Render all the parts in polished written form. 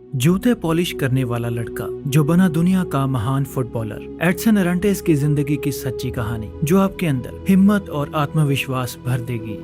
जूते पॉलिश करने वाला लड़का जो बना दुनिया का महान फुटबॉलर, एडसन अरांटेस की जिंदगी की सच्ची कहानी जो आपके अंदर हिम्मत और आत्मविश्वास भर देगी।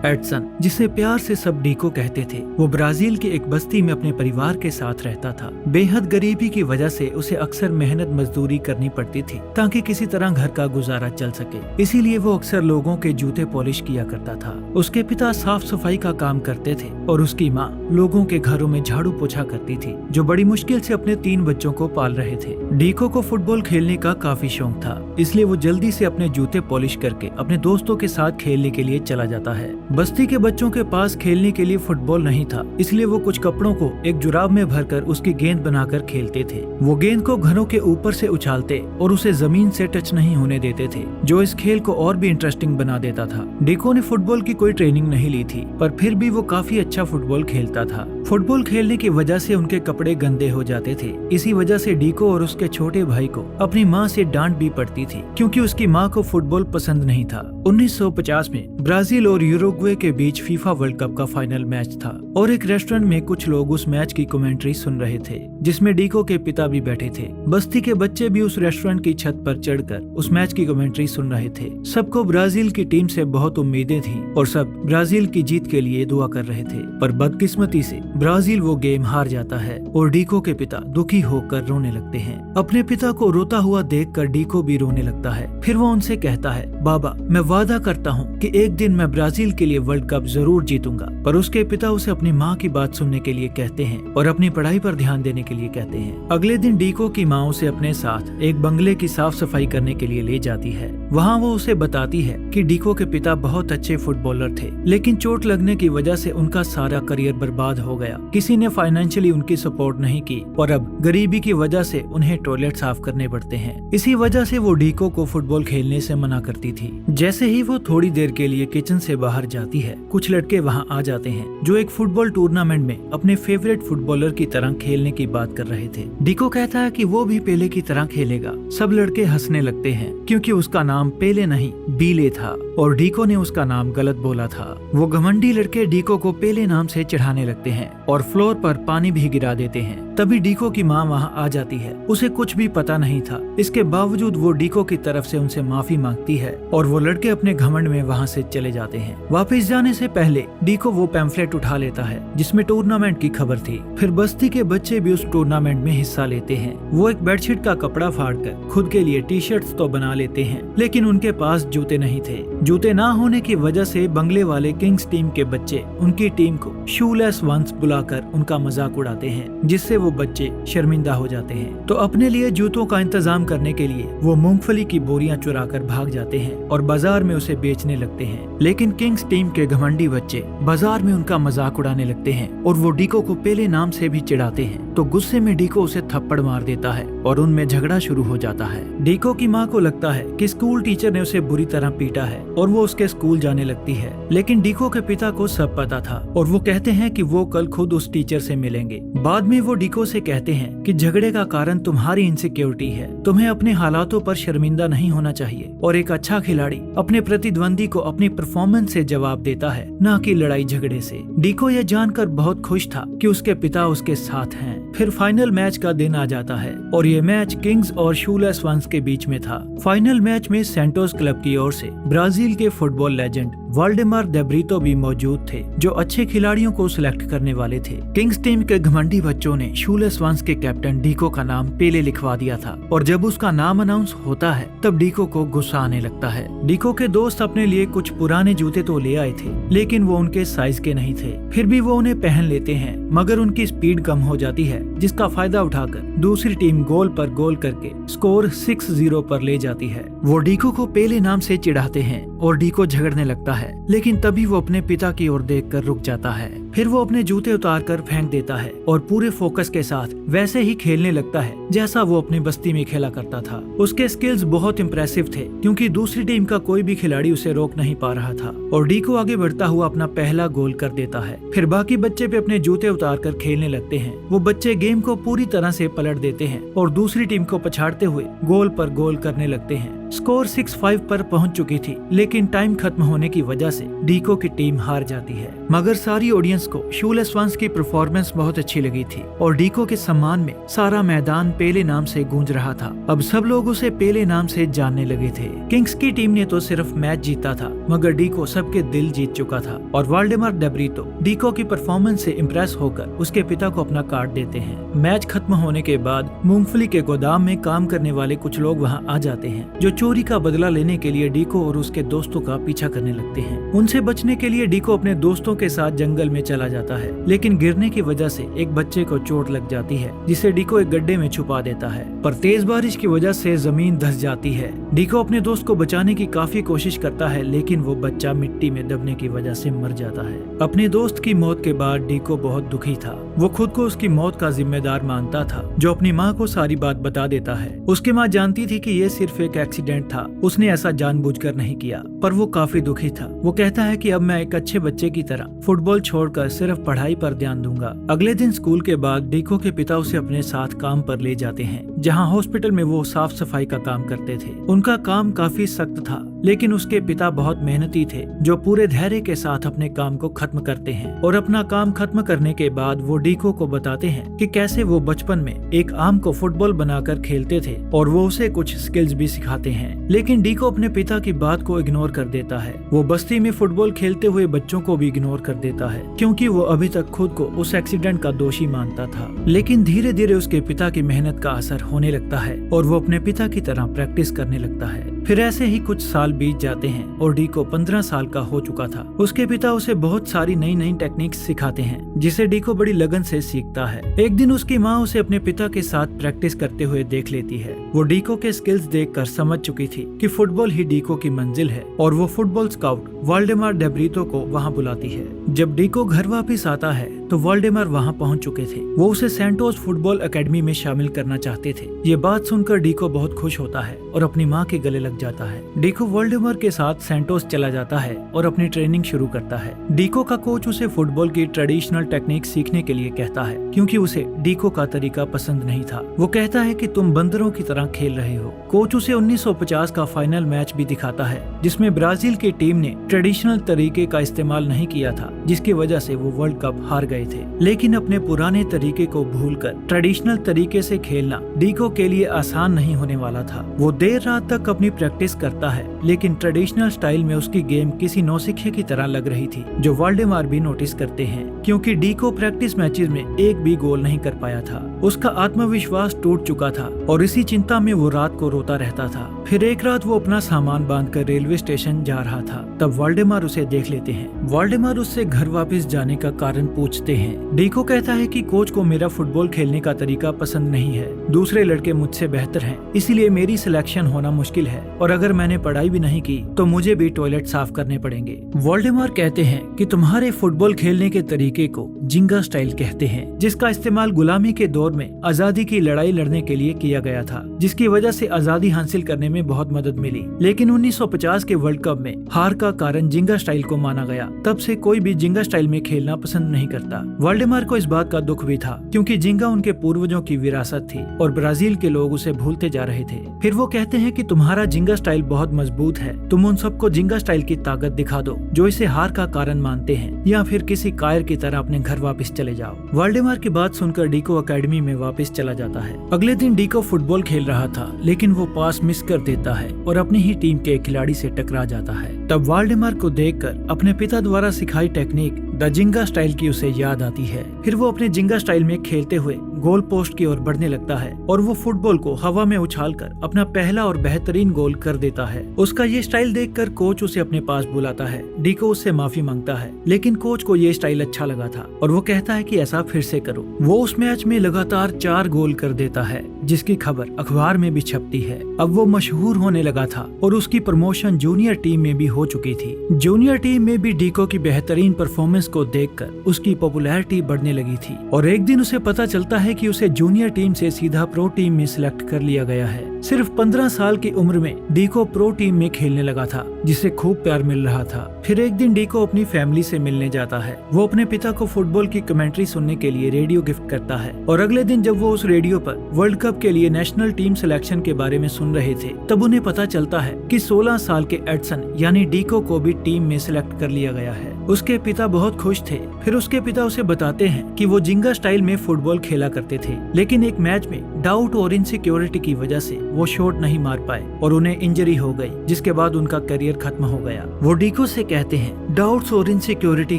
एडसन, जिसे प्यार से सब डीको कहते थे, वो ब्राजील की एक बस्ती में अपने परिवार के साथ रहता था। बेहद गरीबी की वजह से उसे अक्सर मेहनत मजदूरी करनी पड़ती थी ताकि किसी तरह घर का गुजारा चल सके। इसीलिए वो अक्सर लोगों के जूते पॉलिश किया करता था। उसके पिता साफ सफाई का काम करते थे और उसकी माँ लोगों के घरों में झाड़ू पोछा करती थी, जो बड़ी मुश्किल से अपने 3 बच्चों को पाल रहे थे। डीको को फुटबॉल खेलने का काफी शौक था, इसलिए वो जल्दी से अपने जूते पॉलिश करके अपने दोस्तों के साथ खेलने के लिए चला जाता है। बस्ती के बच्चों के पास खेलने के लिए फुटबॉल नहीं था, इसलिए वो कुछ कपड़ों को एक जुराब में भरकर उसकी गेंद बनाकर खेलते थे। वो गेंद को घरों के ऊपर से उछालते और उसे जमीन से टच नहीं होने देते थे, जो इस खेल को और भी इंटरेस्टिंग बना देता था। डीको ने फुटबॉल की कोई ट्रेनिंग नहीं ली थी, पर फिर भी वो काफी अच्छा फुटबॉल खेलता था। फुटबॉल खेलने की वजह से उनके कपड़े गंदे हो जाते थे। इसी वजह से डीको और उसके छोटे भाई को अपनी माँ से डांट भी पड़ती थी, क्योंकि उसकी माँ को फुटबॉल पसंद नहीं था। 1950 में ब्राजील और यूरुग्वे के बीच फीफा वर्ल्ड कप का फाइनल मैच था और एक रेस्टोरेंट में कुछ लोग उस मैच की कमेंट्री सुन रहे थे, जिसमें डीको के पिता भी बैठे थे। बस्ती के बच्चे भी उस रेस्टोरेंट की छत पर चढ़कर उस मैच की कमेंट्री सुन रहे थे। सबको ब्राजील की टीम से बहुत उम्मीदें थी और सब ब्राजील की जीत के लिए दुआ कर रहे थे, पर बदकिस्मती से ब्राजील वो गेम हार जाता है और डीको के पिता दुखी होकर रोने लगते हैं। अपने पिता को रोता हुआ देखकर डीको भी रोने लगता है। फिर वो उनसे कहता है, बाबा, मैं वादा करता हूँ कि एक दिन मैं ब्राजील के लिए वर्ल्ड कप जरूर जीतूंगा। पर उसके पिता उसे अपनी माँ की बात सुनने के लिए कहते हैं और अपनी पढ़ाई पर ध्यान देने के लिए कहते हैं। अगले दिन डीको की माँ उसे अपने साथ एक बंगले की साफ सफाई करने के लिए ले जाती है। वहाँ वो उसे बताती है कि डीको के पिता बहुत अच्छे फुटबॉलर थे, लेकिन चोट लगने की वजह से उनका सारा करियर बर्बाद हो गया। किसी ने फाइनेंशियली उनकी सपोर्ट नहीं की और अब गरीबी की वजह से उन्हें टॉयलेट साफ करने पड़ते हैं। इसी वजह से वो डीको को फुटबॉल खेलने से मना करती थी। जैसे ही वो थोड़ी देर के लिए किचन से बाहर जाती है, कुछ लड़के वहाँ आ जाते हैं जो एक फुटबॉल टूर्नामेंट में अपने फेवरेट फुटबॉलर की तरह खेलने की बात कर रहे थे। डीको कहता है कि वो भी पेले की तरह खेलेगा। सब लड़के हंसने लगते हैं क्योंकि उसका नाम पेले नहीं बीले था और डीको ने उसका नाम गलत बोला था। वो घमंडी लड़के डीको को पेले नाम से चढ़ाने लगते हैं और फ्लोर पर पानी भी गिरा देते हैं। तभी डीको की माँ वहाँ आ जाती है। उसे कुछ भी पता नहीं था, इसके बावजूद वो डीको की तरफ से उनसे माफी मांगती है और वो लड़के अपने घमंड में वहाँ से चले जाते हैं। वापस जाने से पहले डीको वो पैम्फलेट उठा लेता है जिसमें टूर्नामेंट की खबर थी। फिर बस्ती के बच्चे भी उस टूर्नामेंट में हिस्सा लेते हैं। वो एक बेडशीट का कपड़ा फाड़कर खुद के लिए टी शर्ट्स तो बना लेते हैं, लेकिन उनके पास जूते नहीं थे। जूते ना होने की वजह से बंगले वाले किंग्स टीम के बच्चे उनकी टीम को शूलेस वंस बुलाकर उनका मजाक उड़ाते हैं, जिससे वो बच्चे शर्मिंदा हो जाते हैं। तो अपने लिए जूतों का इंतजाम करने के लिए वो मूंगफली की बोरियां चुराकर भाग जाते हैं और बाजार में उसे बेचने लगते हैं। लेकिन किंग्स टीम के घमंडी बच्चे बाजार में उनका मजाक उड़ाने लगते हैं और वो डीको को पेले नाम से भी चिढ़ाते हैं। तो गुस्से में डीको उसे थप्पड़ मार देता है और उनमें झगड़ा शुरू हो जाता है। डीको की माँ को लगता है कि स्कूल टीचर ने उसे बुरी तरह पीटा है और वो उसके स्कूल जाने लगती है। लेकिन डीको के पिता को सब पता था और वो कहते हैं कि वो कल खुद उस टीचर से मिलेंगे। बाद में वो डीको से कहते हैं कि झगड़े का कारण तुम्हारी इनसिक्योरिटी है। तुम्हें अपने हालातों पर शर्मिंदा नहीं होना चाहिए और एक अच्छा खिलाड़ी अपने प्रतिद्वंदी को अपनी परफॉर्मेंस से जवाब देता है, न कि लड़ाई झगड़े से। डीको यह जानकर बहुत खुश था कि उसके पिता उसके साथ हैं। फिर फाइनल मैच का दिन आ जाता है और ये मैच किंग्स और शूलेस वंस के बीच में था। फाइनल मैच में सेंटोस क्लब की ओर से ब्राजील के फुटबॉल लेजेंड वाल्डेमार दे ब्रीतो भी मौजूद थे, जो अच्छे खिलाड़ियों को सिलेक्ट करने वाले थे। किंग्स टीम के घमंडी बच्चों ने शूलेस वंस के कैप्टन डीको का नाम पेले लिखवा दिया था और जब उसका नाम अनाउंस होता है तब डीको को गुस्सा आने लगता है। डीको के दोस्त अपने लिए कुछ पुराने जूते तो ले आए थे, लेकिन वो उनके साइज के नहीं थे। फिर भी वो उन्हें पहन लेते हैं, मगर उनकी स्पीड कम हो जाती है, जिसका फायदा उठाकर दूसरी टीम गोल पर गोल करके स्कोर 6-0 पर ले जाती है। वो डीको को पेले नाम से चिढ़ाते हैं और डीको झगड़ने लगता है, लेकिन तभी वो अपने पिता की ओर देखकर रुक जाता है। फिर वो अपने जूते उतारकर फेंक देता है और पूरे फोकस के साथ वैसे ही खेलने लगता है जैसा वो अपनी बस्ती में खेला करता था। उसके स्किल्स बहुत इम्प्रेसिव थे, क्योंकि दूसरी टीम का कोई भी खिलाड़ी उसे रोक नहीं पा रहा था और डीको आगे बढ़ता हुआ अपना पहला गोल कर देता है। फिर बाकी बच्चे भी अपने जूते उतारकर खेलने लगते हैं। वो बच्चे गेम को पूरी तरह से पलट देते हैं और दूसरी टीम को पछाड़ते हुए गोल पर गोल करने लगते हैं। स्कोर 6-5 पर पहुंच चुकी थी, लेकिन टाइम खत्म होने की वजह से डीको की टीम हार जाती है। मगर सारी ऑडियंस ऑडियंस को शूलेस वंस की परफॉर्मेंस बहुत अच्छी लगी थी और डीको के सम्मान में सारा मैदान पेले नाम से गूंज रहा था। अब सब लोग उसे पेले नाम से जानने लगे थे। किंग्स की टीम ने तो सिर्फ मैच जीता था, मगर डीको सबके दिल जीत चुका था और वाल्डेमार डेब्रिटो डीको की परफॉर्मेंस से इम्प्रेस होकर उसके पिता को अपना कार्ड देते हैं। मैच खत्म होने के बाद मूंगफली के गोदाम में काम करने वाले कुछ लोग वहां आ जाते हैं, जो चोरी का बदला लेने के लिए डीको और उसके दोस्तों का पीछा करने लगते हैं। उनसे बचने के लिए डीको अपने दोस्तों के साथ जंगल में चला जाता है, लेकिन गिरने की वजह से एक बच्चे को चोट लग जाती है, जिसे डीको एक गड्ढे में छुपा देता है। पर तेज बारिश की वजह से जमीन धंस जाती है। डीको अपने दोस्त को बचाने की काफी कोशिश करता है, लेकिन वो बच्चा मिट्टी में दबने की वजह से मर जाता है। अपने दोस्त की मौत के बाद डीको बहुत दुखी था। वो खुद को उसकी मौत का जिम्मेदार मानता था, जो अपनी माँ को सारी बात बता देता है। उसकी माँ जानती थी कि ये सिर्फ एक एक्सीडेंट था, उसने ऐसा जानबूझकर नहीं किया, पर वो काफी दुखी था। वो कहता है कि अब मैं एक अच्छे बच्चे की तरह फुटबॉल छोड़कर सिर्फ पढ़ाई पर ध्यान दूंगा। अगले दिन स्कूल के बाद डीको के पिता उसे अपने साथ काम पर ले जाते हैं, जहाँ हॉस्पिटल में वो साफ सफाई का काम करते थे। उनका काम काफी सख्त था, लेकिन उसके पिता बहुत मेहनती थे, जो पूरे धैर्य के साथ अपने काम को खत्म करते हैं। और अपना काम खत्म करने के बाद वो डीको को बताते हैं कि कैसे वो बचपन में एक आम को फुटबॉल बनाकर खेलते थे, और वो उसे कुछ स्किल्स भी सिखाते हैं। लेकिन डीको अपने पिता की बात को इग्नोर कर देता है। वो बस्ती में फुटबॉल खेलते हुए बच्चों को भी इग्नोर कर देता है, क्योंकि वो अभी तक खुद को उस एक्सीडेंट का दोषी मानता था। लेकिन धीरे धीरे उसके पिता की मेहनत का असर होने लगता है और वो अपने पिता की तरह प्रैक्टिस करने लगता है। फिर ऐसे ही कुछ साल बीत जाते हैं और डीको 15 साल का हो चुका था। उसके पिता उसे बहुत सारी नई नई टेक्निक्स सिखाते हैं, जिसे डीको बड़ी लगन से सीखता है। एक दिन उसकी माँ उसे अपने पिता के साथ प्रैक्टिस करते हुए देख लेती है। वो डीको के स्किल्स देखकर समझ चुकी थी कि फुटबॉल ही डीको की मंजिल है, और वो फुटबॉल स्काउट वाल्डेमार डेब्रिटो को वहाँ बुलाती है। जब डीको घर वापिस आता है तो वाल्डेमार वहाँ पहुँच चुके थे। वो उसे सैंटोस फुटबॉल एकेडमी में शामिल करना चाहते थे। ये बात सुनकर डीको बहुत खुश होता है और अपनी माँ के गले लग जाता है। डीको वाल्डेमार के साथ सैंटोस चला जाता है और अपनी ट्रेनिंग शुरू करता है। डीको का कोच उसे फुटबॉल की ट्रेडिशनल टेक्निक सीखने के लिए कहता है, क्योंकि उसे डीको का तरीका पसंद नहीं था। वो कहता है कि तुम बंदरों की तरह खेल रहे हो। कोच उसे 1950 का फाइनल मैच भी दिखाता है, जिसमें ब्राजील की टीम ने ट्रेडिशनल तरीके का इस्तेमाल नहीं किया था, जिसकी वजह से वो वर्ल्ड कप हार गए थे। लेकिन अपने पुराने तरीके को भूलकर ट्रेडिशनल तरीके से खेलना डीको के लिए आसान नहीं होने वाला था। वो देर रात तक अपनी प्रैक्टिस करता है, लेकिन ट्रेडिशनल स्टाइल में उसकी गेम किसी नौसिखिए की तरह लग रही थी, जो वाल्डेमार भी नोटिस करते हैं, क्योंकि डीको प्रैक्टिस मैचेस में एक भी गोल नहीं कर पाया था। उसका आत्मविश्वास टूट चुका था और इसी चिंता में वो रात को रोता रहता था। फिर एक रात वो अपना सामान बांधकर रेलवे स्टेशन जा रहा था, तब वाल्डेमार उसे देख लेते हैं। वाल्डेमार उससे घर वापस जाने का कारण पूछते हैं। डीको कहता है कि कोच को मेरा फुटबॉल खेलने का तरीका पसंद नहीं है, दूसरे लड़के मुझसे बेहतर हैं, इसीलिए मेरी सिलेक्शन होना मुश्किल है, और अगर मैंने पढ़ाई भी नहीं की तो मुझे भी टॉयलेट साफ करने पड़ेंगे। वाल्डेमार कहते हैं कि तुम्हारे फुटबॉल खेलने के तरीके को जिंगा स्टाइल कहते हैं, जिसका इस्तेमाल गुलामी के दौर में आजादी की लड़ाई लड़ने के लिए किया गया था, जिसकी वजह से आजादी हासिल करने में बहुत मदद मिली। लेकिन 1950 के वर्ल्ड कप में हार का कारण जिंगा स्टाइल को माना गया। तब से कोई भी जिंगा स्टाइल में खेलना पसंद नहीं करता। वाल्डेमार को इस बात का दुख भी था, क्योंकि जिंगा उनके पूर्वजों की विरासत थी और ब्राजील के लोग उसे भूलते जा रहे थे। फिर वो कहते हैं कि तुम्हारा जिंगा स्टाइल बहुत मजबूत है, तुम उन सबको जिंगा स्टाइल की ताकत दिखा दो जो इसे हार का कारण मानते हैं, या फिर किसी कायर की तरह अपने घर वापस चले जाओ। वाल्डेमार की बात सुनकर डीको अकेडमी में वापस चला जाता है। अगले दिन डीको फुटबॉल खेल रहा था, लेकिन वो पास मिस कर देता है और अपनी ही टीम के खिलाड़ी से टकरा जाता है। तब वाल्डेमार को देखकर अपने पिता द्वारा सिखाई टेक्निक द जिंगा स्टाइल की उसे याद आती है। फिर वो अपने जिंगा स्टाइल में खेलते हुए गोल पोस्ट की ओर बढ़ने लगता है और वो फुटबॉल को हवा में उछालकर अपना पहला और बेहतरीन गोल कर देता है। उसका ये स्टाइल देखकर कोच उसे अपने पास बुलाता है। डीको उससे माफी मांगता है, लेकिन कोच को ये स्टाइल अच्छा लगा था और वो कहता है कि ऐसा फिर से करो। वो उस मैच में लगातार 4 गोल कर देता है, जिसकी खबर अखबार में भी छपती है। अब वो मशहूर होने लगा था और उसकी प्रमोशन जूनियर टीम में भी हो चुकी थी। जूनियर टीम में भी डीको की बेहतरीन परफॉर्मेंस को देखकर उसकी पॉपुलैरिटी बढ़ने लगी थी और एक दिन उसे पता चलता है है कि उसे जूनियर टीम से सीधा प्रो टीम में सिलेक्ट कर लिया गया है। सिर्फ 15 साल की उम्र में डीको प्रो टीम में खेलने लगा था, जिसे खूब प्यार मिल रहा था। फिर एक दिन डीको अपनी फैमिली से मिलने जाता है। वो अपने पिता को फुटबॉल की कमेंट्री सुनने के लिए रेडियो गिफ्ट करता है और अगले दिन जब वो उस रेडियो पर वर्ल्ड कप के लिए नेशनल टीम सिलेक्शन के बारे में सुन रहे थे, तब उन्हें पता चलता है कि 16 साल के एडसन यानी डीको को भी टीम में सिलेक्ट कर लिया गया है। उसके पिता बहुत खुश थे। फिर उसके पिता उसे बताते हैं कि वो जिंगा स्टाइल में फुटबॉल खेला करते थे, लेकिन एक मैच में डाउट और इनसिक्योरिटी की वजह से वो शॉट नहीं मार पाए और उन्हें इंजरी हो गई, जिसके बाद उनका करियर खत्म हो गया। वो डीको से कहते हैं डाउट्स और इनसिक्योरिटी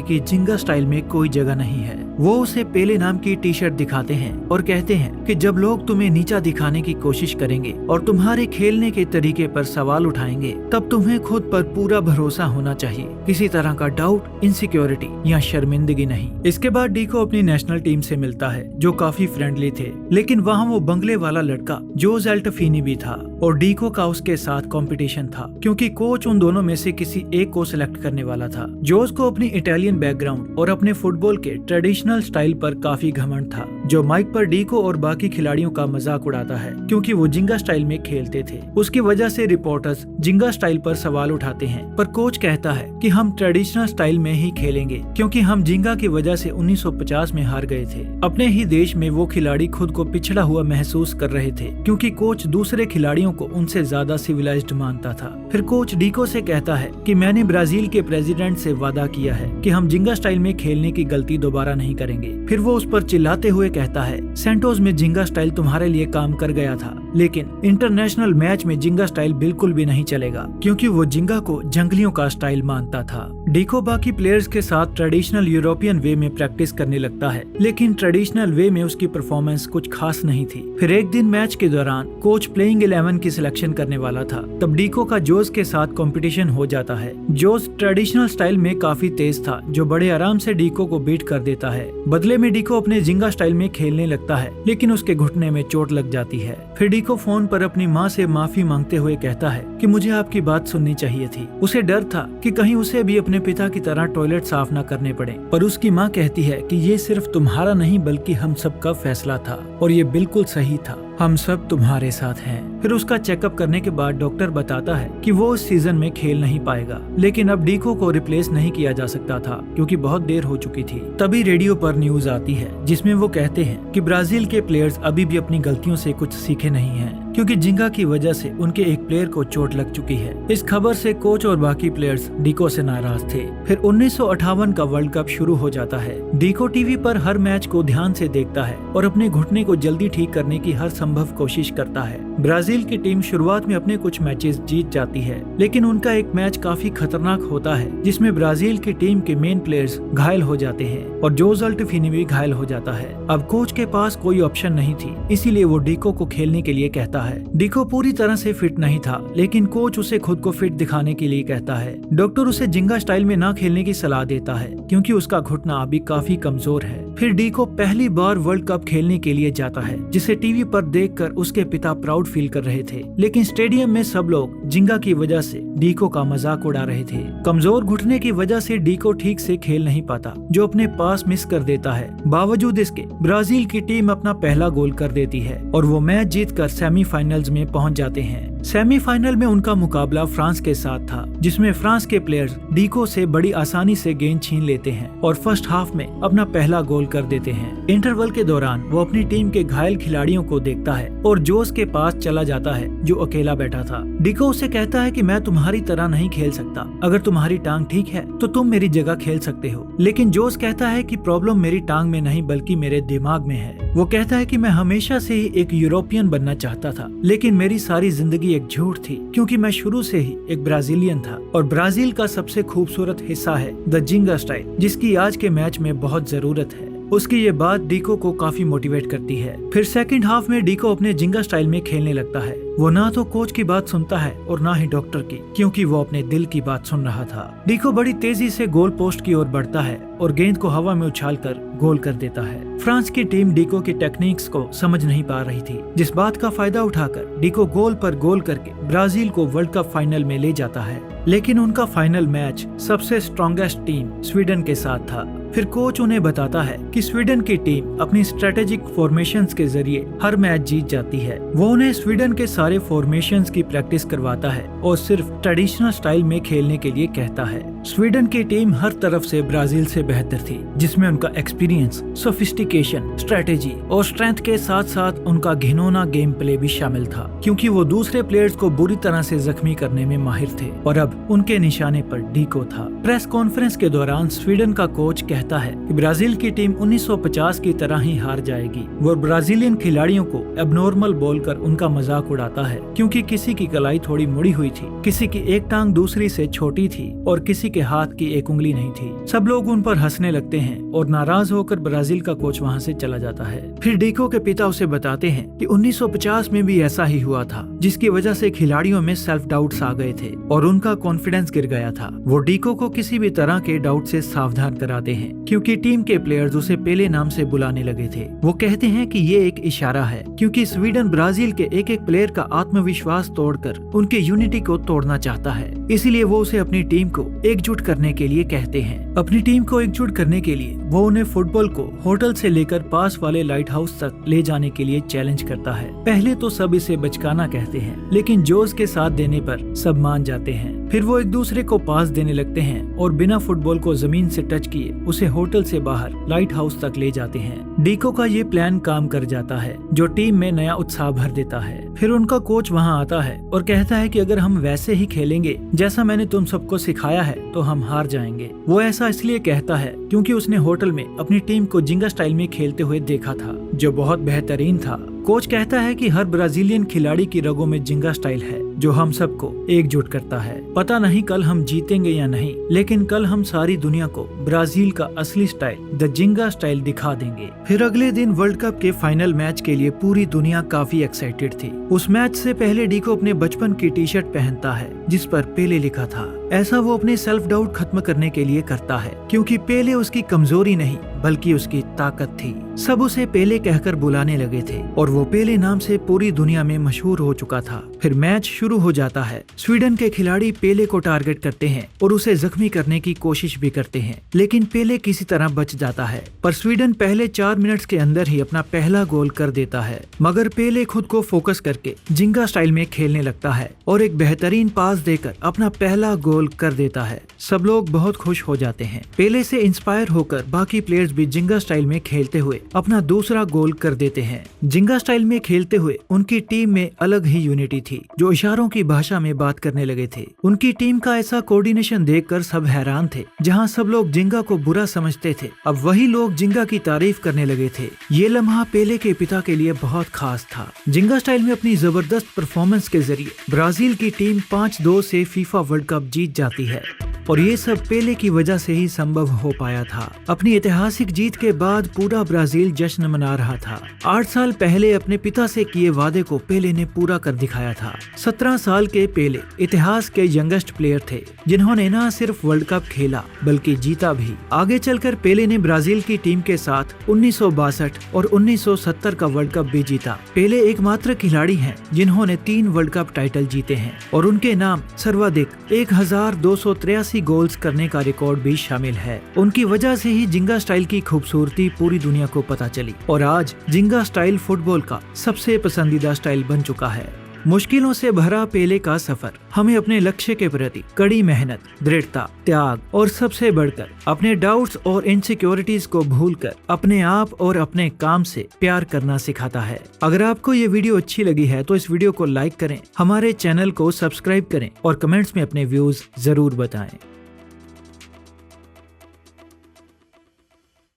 की जिंगा स्टाइल में कोई जगह नहीं है। वो उसे पेले नाम की टी शर्ट दिखाते हैं और कहते हैं कि जब लोग तुम्हें नीचा दिखाने की कोशिश करेंगे और तुम्हारे खेलने के तरीके पर सवाल उठाएंगे, तब तुम्हें खुद पर पूरा भरोसा होना चाहिए, किसी तरह का डाउट, इनसिक्योरिटी या शर्मिंदगी नहीं। इसके बाद डीको अपनी नेशनल टीम से मिलता है, जो काफी फ्रेंडली थे, लेकिन वहाँ वो बंगले वाला लड़का जोज एल्टफिनी भी था और डीको का उसके साथ कंपटीशन था, क्योंकि कोच उन दोनों में से किसी एक को सिलेक्ट करने वाला था। जोज को अपनी इटालियन बैकग्राउंड और अपने फुटबॉल के ट्रेडिशनल स्टाइल पर काफी घमंड था, जो माइक पर डीको और बाकी खिलाड़ियों का मजाक उड़ाता है, क्योंकि वो जिंगा स्टाइल में खेलते थे। उसकी वजह से रिपोर्टर्स जिंगा स्टाइल पर सवाल उठाते हैं, पर कोच कहता है कि हम ट्रेडिशनल स्टाइल में ही खेलेंगे, क्योंकि हम जिंगा की वजह से 1950 में हार गए थे। अपने ही देश में वो खिलाड़ी खुद को पिछड़ा हुआ महसूस कर रहे थे, क्योंकि कोच दूसरे खिलाड़ियों को उनसे ज्यादा सिविलाइज्ड मानता था। फिर कोच डीको से कहता है कि मैंने ब्राजील के प्रेसिडेंट से वादा किया है कि हम जिंगा स्टाइल में खेलने की गलती दोबारा नहीं करेंगे। फिर वो उस पर चिल्लाते हुए कहता है, सेंटोस में जिंगा स्टाइल तुम्हारे लिए काम कर गया था, लेकिन इंटरनेशनल मैच में जिंगा स्टाइल बिल्कुल भी नहीं चलेगा, क्योंकि वो जिंगा को जंगलियों का स्टाइल मानता था। डीको बाकी प्लेयर्स के साथ ट्रेडिशनल यूरोपियन वे में प्रैक्टिस करने लगता है, लेकिन ट्रेडिशनल वे में उसकी परफॉर्मेंस कुछ खास नहीं थी। फिर एक दिन मैच के दौरान कोच प्लेइंग 11 की सिलेक्शन करने वाला था, तब डीको का जोस के साथ कंपटीशन हो जाता है। जोस ट्रेडिशनल स्टाइल में काफी तेज था, जो बड़े आराम से डीको को बीट कर देता है। बदले में डीको अपने जिंगा स्टाइल में खेलने लगता है, लेकिन उसके घुटने में चोट लग जाती है। फिर डीको फोन पर अपनी माँ से माफी मांगते हुए कहता है कि मुझे आपकी बात सुननी चाहिए थी। उसे डर था कि कहीं उसे भी अपने पिता की तरह टॉयलेट साफ न करने पड़े, पर उसकी माँ कहती है कि ये सिर्फ तुम्हारा नहीं बल्कि हम सबका फैसला था और ये बिल्कुल सही था, हम सब तुम्हारे साथ हैं। फिर उसका चेकअप करने के बाद डॉक्टर बताता है कि वो इस सीजन में खेल नहीं पाएगा, लेकिन अब डीको को रिप्लेस नहीं किया जा सकता था, क्योंकि बहुत देर हो चुकी थी। तभी रेडियो पर न्यूज आती है, जिसमें वो कहते हैं कि ब्राजील के प्लेयर्स अभी भी अपनी गलतियों से कुछ सीखे नहीं हैं, क्योंकि जिंगा की वजह से उनके एक प्लेयर को चोट लग चुकी है। इस खबर से कोच और बाकी प्लेयर्स डीको से नाराज थे। फिर 1958 का वर्ल्ड कप शुरू हो जाता है। डीको टीवी पर हर मैच को ध्यान से देखता है और अपने घुटने को जल्दी ठीक करने की हर संभव कोशिश करता है। ब्राजील की टीम शुरुआत में अपने कुछ मैचेस जीत जाती है, लेकिन उनका एक मैच काफी खतरनाक होता है, जिसमें ब्राजील की टीम के मेन प्लेयर्स घायल हो जाते हैं और जोज एल्टफिनी भी घायल हो जाता है। अब कोच के पास कोई ऑप्शन नहीं थी, इसीलिए वो डीको को खेलने के लिए कहता है। डीको पूरी तरह से फिट नहीं था, लेकिन कोच उसे खुद को फिट दिखाने के लिए कहता है। डॉक्टर उसे जिंगा स्टाइल में ना खेलने की सलाह देता है, क्योंकि उसका घुटना अभी काफी कमजोर है। फिर डीको पहली बार वर्ल्ड कप खेलने के लिए जाता है, जिसे टीवी पर देखकर उसके पिता प्राउड फील कर रहे थे, लेकिन स्टेडियम में सब लोग जिंगा की वजह से डीको का मजाक उड़ा रहे थे। कमजोर घुटने की वजह से डीको ठीक से खेल नहीं पाता, जो अपने पास मिस कर देता है। बावजूद इसके ब्राजील की टीम अपना पहला गोल कर देती है और वो मैच जीतकर सेमीफाइनल्स में पहुंच जाते हैं। सेमीफाइनल में उनका मुकाबला फ्रांस के साथ था, जिसमें फ्रांस के प्लेयर्स डीको से बड़ी आसानी से गेंद छीन लेते हैं और फर्स्ट हाफ में अपना पहला गोल कर देते हैं। इंटरवल के दौरान वो अपनी टीम के घायल खिलाड़ियों को देखता है और जोस के पास चला जाता है, जो अकेला बैठा था। डीको उसे कहता है कि मैं तुम्हारी तरह नहीं खेल सकता, अगर तुम्हारी टांग ठीक है तो तुम मेरी जगह खेल सकते हो। लेकिन जोस कहता है कि प्रॉब्लम मेरी टांग में नहीं बल्कि मेरे दिमाग में है। वो कहता है कि मैं हमेशा से ही एक यूरोपियन बनना चाहता था, लेकिन मेरी सारी जिंदगी एक झूठ थी, क्योंकि मैं शुरू से ही एक ब्राजीलियन था और ब्राजील का सबसे खूबसूरत हिस्सा है द जिंगा स्टाइल, जिसकी आज के मैच में बहुत जरूरत है। उसकी ये बात डीको को काफी मोटिवेट करती है। फिर सेकंड हाफ में डीको अपने जिंगा स्टाइल में खेलने लगता है वो ना तो कोच की बात सुनता है और ना ही डॉक्टर की, क्योंकि वो अपने दिल की बात सुन रहा था। डीको बड़ी तेजी से गोल पोस्ट की ओर बढ़ता है और गेंद को हवा में उछालकर गोल कर देता है। फ्रांस की टीम डीको की टेक्निक्स को समझ नहीं पा रही थी, जिस बात का फायदा उठाकर डीको गोल पर गोल करके ब्राजील को वर्ल्ड कप फाइनल में ले जाता है। लेकिन उनका फाइनल मैच सबसे स्ट्रॉन्गेस्ट टीम स्वीडन के साथ था। फिर कोच उन्हें बताता है कि स्वीडन की टीम अपनी स्ट्रेटेजिक फॉर्मेशंस के जरिए हर मैच जीत जाती है। वो उन्हें स्वीडन के सारे फॉर्मेशंस की प्रैक्टिस करवाता है और सिर्फ ट्रेडिशनल स्टाइल में खेलने के लिए कहता है। स्वीडन की टीम हर तरफ से ब्राजील से बेहतर थी, जिसमें उनका एक्सपीरियंस, सोफिस्टिकेशन, स्ट्रेटेजी और स्ट्रेंथ के साथ साथ उनका घिनौना गेम प्ले भी शामिल था, क्योंकि वो दूसरे प्लेयर्स को बुरी तरह से जख्मी करने में माहिर थे और अब उनके निशाने पर डीको था। प्रेस कॉन्फ्रेंस के दौरान स्वीडन का कोच कहता है कि ब्राजील की टीम 1950 की तरह ही हार जाएगी। वो ब्राजीलियन खिलाड़ियों को एबनॉर्मल बोलकर उनका मजाक उड़ाता है, क्योंकि किसी की कलाई थोड़ी मुड़ी हुई थी, किसी की एक टांग दूसरी से छोटी थी और किसी के हाथ की एक उंगली नहीं थी। सब लोग उन पर हंसने लगते हैं और नाराज होकर ब्राजील का कोच वहाँ से चला जाता है। फिर डीको के पिता उसे बताते हैं कि 1950 में भी ऐसा ही हुआ था, जिसकी वजह से खिलाड़ियों में सेल्फ डाउट्स आ गए थे और उनका कॉन्फिडेंस गिर गया था। वो डीको को किसी भी तरह के डाउट से सावधान कराते हैं, क्योंकि टीम के प्लेयर्स उसे पेले नाम से बुलाने लगे थे। वो कहते हैं कि ये एक इशारा है, क्योंकि स्वीडन ब्राजील के एक एक प्लेयर का आत्मविश्वास तोड़कर उनके यूनिटी को तोड़ना चाहता है, इसीलिए वो उसे अपनी टीम को एकजुट करने के लिए कहते हैं। अपनी टीम को एकजुट करने के लिए वो उन्हें फुटबॉल को होटल से लेकर पास वाले लाइट हाउस तक ले जाने के लिए चैलेंज करता है। पहले तो सब इसे बचकाना कहते हैं, लेकिन जोश के साथ देने पर सब मान जाते हैं। फिर वो एक दूसरे को पास देने लगते हैं और बिना फुटबॉल को जमीन से टच किए उसे होटल से बाहर लाइट हाउस तक ले जाते हैं। डीको का ये प्लान काम कर जाता है, जो टीम में नया उत्साह भर देता है। फिर उनका कोच वहाँ आता है और कहता है कि अगर हम वैसे ही खेलेंगे जैसा मैंने तुम सबको सिखाया है तो हम हार जाएंगे। वो ऐसा इसलिए कहता है क्योंकि उसने होटल में अपनी टीम को जिंगा स्टाइल में खेलते हुए देखा था, जो बहुत बेहतरीन था। कोच कहता है कि हर ब्राजीलियन खिलाड़ी की रगों में जिंगा स्टाइल है, जो हम सबको एकजुट करता है। पता नहीं कल हम जीतेंगे या नहीं, लेकिन कल हम सारी दुनिया को ब्राजील का असली स्टाइल, द जिंगा स्टाइल, दिखा देंगे। फिर अगले दिन वर्ल्ड कप के फाइनल मैच के लिए पूरी दुनिया काफी एक्साइटेड थी। उस मैच से पहले डीको अपने बचपन की टी शर्ट पहनता है जिस पर पेले लिखा था। ऐसा वो अपने सेल्फ डाउट खत्म करने के लिए करता है, क्योंकि पेले उसकी कमजोरी नहीं बल्कि उसकी ताकत थी। सब उसे पेले कहकर बुलाने लगे थे और वो पेले नाम से पूरी दुनिया में मशहूर हो चुका था। फिर मैच शुरू हो जाता है। स्वीडन के खिलाड़ी पेले को टारगेट करते हैं और उसे जख्मी करने की कोशिश भी करते हैं, लेकिन पेले किसी तरह बच जाता है। पर स्वीडन पहले 4 मिनट्स के अंदर ही अपना पहला गोल कर देता है। मगर पेले खुद को फोकस करके जिंगा स्टाइल में खेलने लगता है और एक बेहतरीन पास देकर अपना पहला गोल कर देता है। सब लोग बहुत खुश हो जाते हैं। पेले से इंस्पायर होकर बाकी प्लेयर्स भी जिंगा स्टाइल में खेलते हुए अपना दूसरा गोल कर देते हैं। जिंगा स्टाइल में खेलते हुए उनकी टीम में अलग ही यूनिटी थी, जो इशारों की भाषा में बात करने लगे थे। उनकी टीम का ऐसा कोऑर्डिनेशन देखकर सब हैरान थे। जहां सब लोग जिंगा को बुरा समझते थे, अब वही लोग जिंगा की तारीफ करने लगे थे। ये लम्हा पेले के पिता के लिए बहुत खास था। जिंगा स्टाइल में अपनी जबरदस्त परफॉर्मेंस के जरिए ब्राजील की टीम 5-2 से फीफा वर्ल्ड कप जीत जाती है और ये सब पेले की वजह से ही संभव हो पाया था। अपनी ऐतिहासिक जीत के बाद पूरा ब्राजील जश्न मना रहा था। 8 साल पहले अपने पिता से किए वादे को पेले ने पूरा कर दिखाया था। 17 साल के पेले इतिहास के यंगेस्ट प्लेयर थे, जिन्होंने न सिर्फ वर्ल्ड कप खेला बल्कि जीता भी। आगे चलकर पेले ने ब्राजील की टीम के साथ 1962 और 1970 का वर्ल्ड कप भी जीता। पेले एकमात्र खिलाड़ी हैं जिन्होंने 3 वर्ल्ड कप टाइटल जीते हैं और उनके नाम सर्वाधिक 1283 गोल्स करने का रिकॉर्ड भी शामिल है। उनकी वजह से ही जिंगा स्टाइल की खूबसूरती पूरी दुनिया को पता चली और आज जिंगा स्टाइल फुटबॉल का सबसे पसंदीदा स्टाइल बन चुका है। मुश्किलों से भरा पेले का सफर हमें अपने लक्ष्य के प्रति कड़ी मेहनत, दृढ़ता, त्याग और सबसे बढ़कर अपने डाउट्स और इनसिक्योरिटीज को भूलकर अपने आप और अपने काम से प्यार करना सिखाता है। अगर आपको ये वीडियो अच्छी लगी है तो इस वीडियो को लाइक करें, हमारे चैनल को सब्सक्राइब करें और कमेंट्स में अपने व्यूज जरूर बताएं।